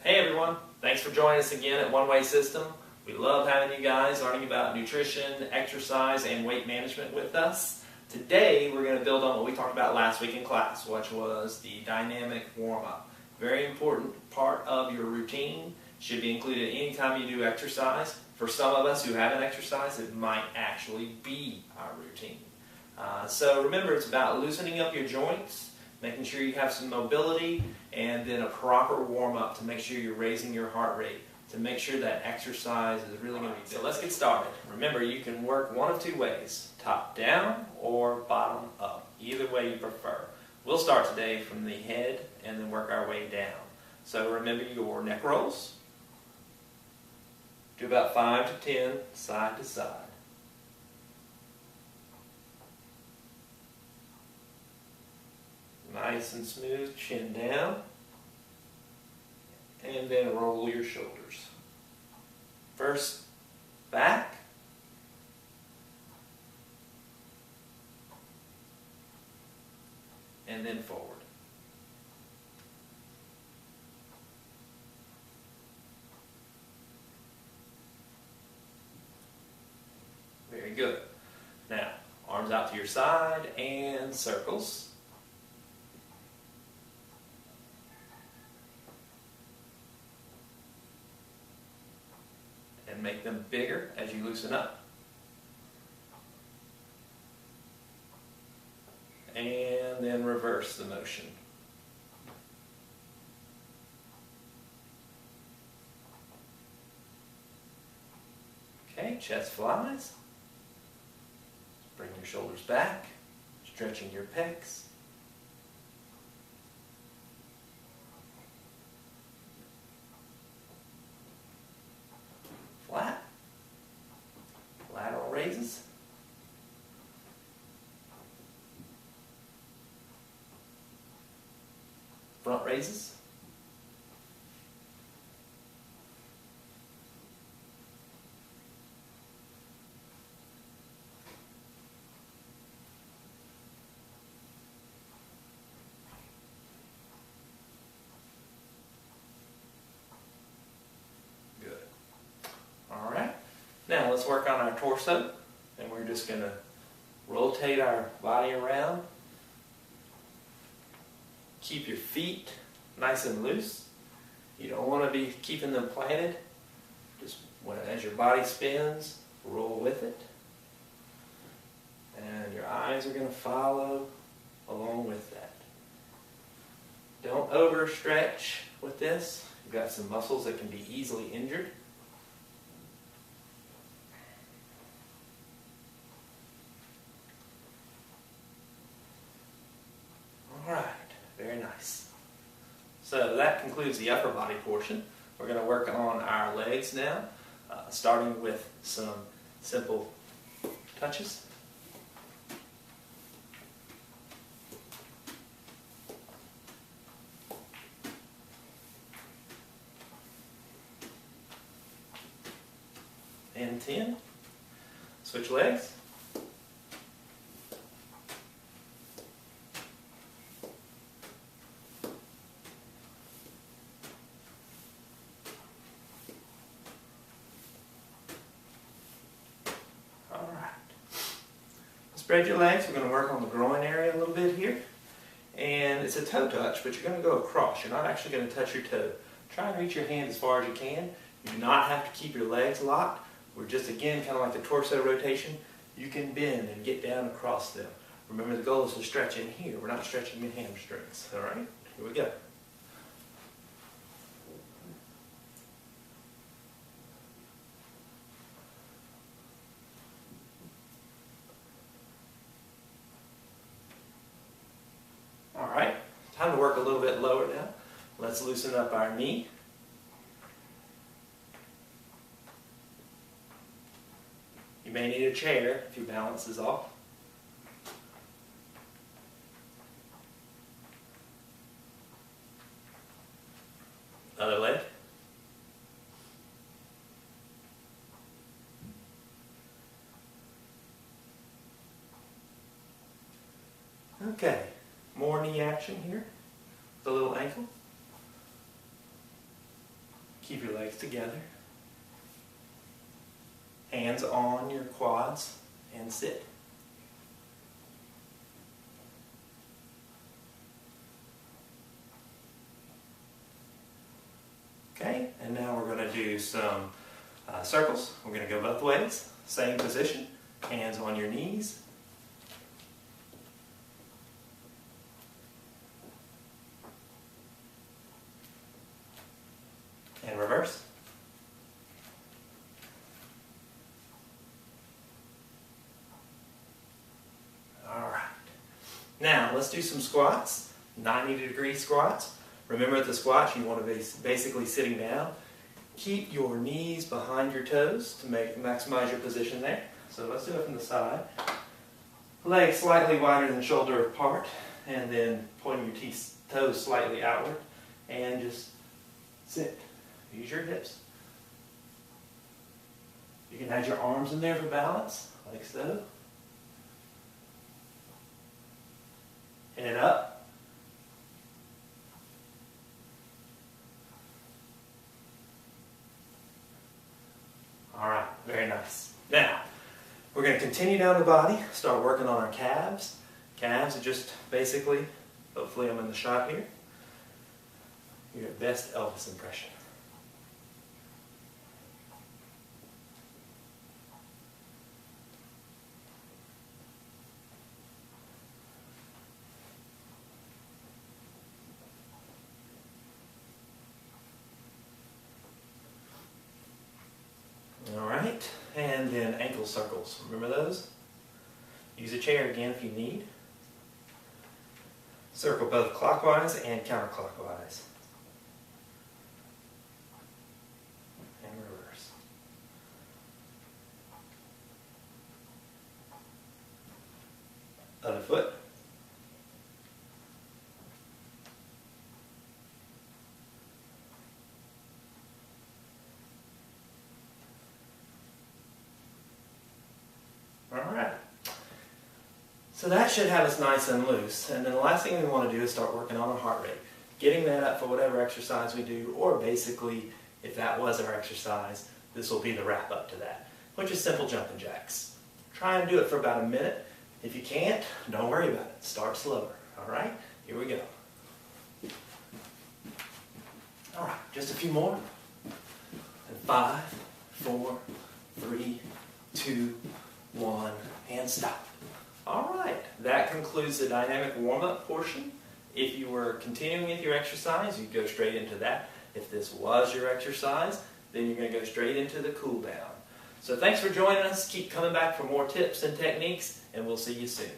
Hey everyone, thanks for joining us again at One Way System. We love having you guys learning about nutrition, exercise, and weight management with us. Today we're going to build on what we talked about last week in class, which was the dynamic warm-up. Very important part of your routine, should be included anytime you do exercise. For some of us who haven't exercised, it might actually be our routine. So remember, it's about loosening up your joints, making sure you have some mobility, and then a proper warm-up to make sure you're raising your heart rate, to make sure that exercise is really going to be. So let's get started. Remember, you can work one of two ways, top down or bottom up, either way you prefer. We'll start today from the head and then work our way down. So remember your neck rolls. Do about 5 to 10 side to side. Nice and smooth, chin down, and then roll your shoulders. First, back, and then forward. Very good. Now, arms out to your side and circles. And make them bigger as you loosen up. And then reverse the motion. Okay, chest flies. Bring your shoulders back, stretching your pecs. Flat, lateral raises, front raises, Now let's work on our torso, and we're just going to rotate our body around. Keep your feet nice and loose. You don't want to be keeping them planted. Just as your body spins, roll with it. And your eyes are going to follow along with that. Don't overstretch with this. You've got some muscles that can be easily injured. Very nice. So that concludes the upper body portion. We're going to work on our legs now, starting with some simple touches. And 10. Switch legs. Spread your legs. We're going to work on the groin area a little bit here. And it's a toe touch, but you're going to go across. You're not actually going to touch your toe. Try and reach your hand as far as you can. You do not have to keep your legs locked. We're just, again, kind of like the torso rotation. You can bend and get down across them. Remember, the goal is to stretch in here. We're not stretching your hamstrings. All right? Here we go. Alright, time to work a little bit lower now. Let's loosen up our knee. You may need a chair if your balance is off. Other leg. Okay, more knee action here, the little ankle. Keep your legs together. Hands on your quads and sit. Okay, and now we're going to do some circles. We're going to go both ways. Same position. Hands on your knees. And reverse. All right. Now let's do some squats. 90-degree squats. Remember at the squats you want to be basically sitting down. Keep your knees behind your toes to maximize your position there. So let's do it from the side. Legs slightly wider than shoulder apart, and then pointing your toes slightly outward, and just sit. Use your hips. You can add your arms in there for balance, like so. And up. All right, very nice. Now, we're going to continue down the body, start working on our calves. Calves are just basically, hopefully I'm in the shot here, your best Elvis impression. Alright, and then ankle circles. Remember those? Use a chair again if you need. Circle both clockwise and counterclockwise. And reverse. Other foot. Alright, so that should have us nice and loose, and then the last thing we want to do is start working on our heart rate. Getting that up for whatever exercise we do, or basically, if that was our exercise, this will be the wrap up to that, which is simple jumping jacks. Try and do it for about a minute. If you can't, don't worry about it. Start slower, alright? Here we go. Alright, just a few more. And 5, 4, 3, 2, 1, and stop. All right, that concludes the dynamic warm-up portion. If you were continuing with your exercise, you'd go straight into that. If this was your exercise, then you're going to go straight into the cool down. So thanks for joining us. Keep coming back for more tips and techniques, and we'll see you soon.